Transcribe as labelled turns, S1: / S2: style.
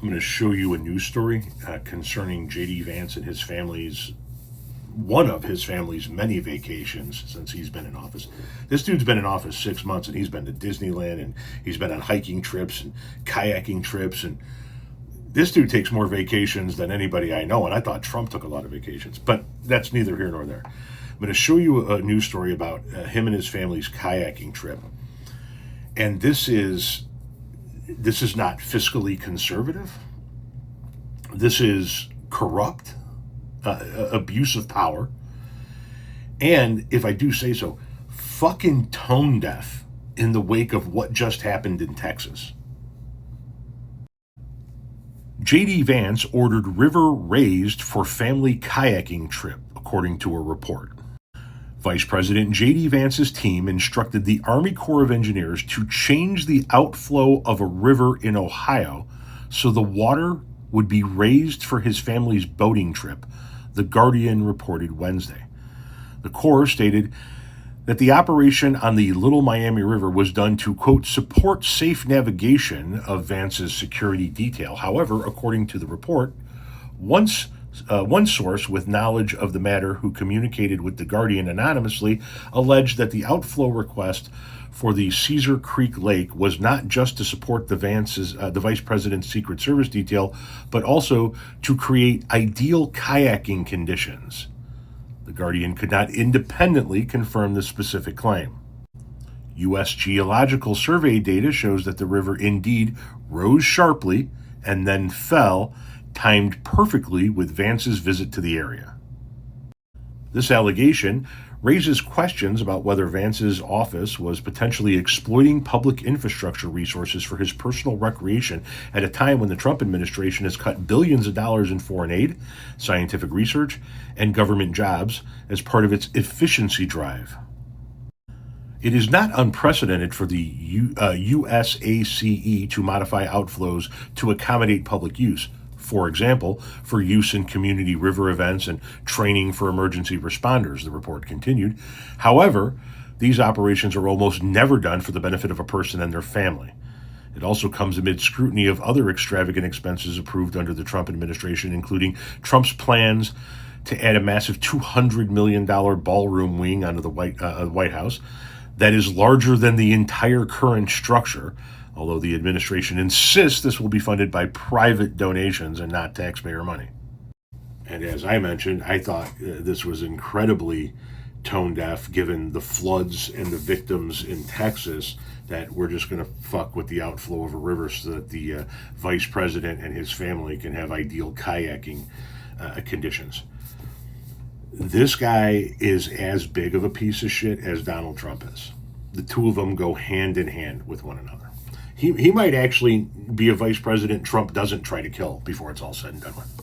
S1: I'm going to show you a news story concerning J.D. Vance and his family's, one of his family's many vacations since he's been in office. This dude's been in office 6 months, and he's been to Disneyland, and he's been on hiking trips and kayaking trips, and this dude takes more vacations than anybody I know, and I thought Trump took a lot of vacations, but that's neither here nor there. I'm going to show you a news story about him and his family's kayaking trip, and this is not fiscally conservative. This is corrupt, abuse of power, and if I do say so, fucking tone deaf in the wake of what just happened in Texas. J.D. Vance ordered river raised for family kayaking trip, according to a report. Vice President J.D. Vance's team instructed the Army Corps of Engineers to change the outflow of a river in Ohio so the water would be raised for his family's boating trip, The Guardian reported Wednesday. The Corps stated that the operation on the Little Miami River was done to, quote, support safe navigation of Vance's security detail. However, according to the report, one source with knowledge of the matter who communicated with The Guardian anonymously alleged that the outflow request for the Cedar Creek Lake was not just to support the Vice President's Secret Service detail, but also to create ideal kayaking conditions. The Guardian could not independently confirm the specific claim. U.S. Geological Survey data shows that the river indeed rose sharply and then fell, timed perfectly with Vance's visit to the area. This allegation raises questions about whether Vance's office was potentially exploiting public infrastructure resources for his personal recreation at a time when the Trump administration has cut billions of dollars in foreign aid, scientific research, and government jobs as part of its efficiency drive. It is not unprecedented for the USACE to modify outflows to accommodate public use. For example, for use in community river events and training for emergency responders, the report continued. However, these operations are almost never done for the benefit of a person and their family. It also comes amid scrutiny of other extravagant expenses approved under the Trump administration, including Trump's plans to add a massive $200 million ballroom wing onto the White House that is larger than the entire current structure, although the administration insists this will be funded by private donations and not taxpayer money. And as I mentioned, I thought this was incredibly tone deaf given the floods and the victims in Texas, that we're just going to fuck with the outflow of a river so that the vice president and his family can have ideal kayaking conditions. This guy is as big of a piece of shit as Donald Trump is. The two of them go hand in hand with one another. He might actually be a vice president Trump doesn't try to kill before it's all said and done with.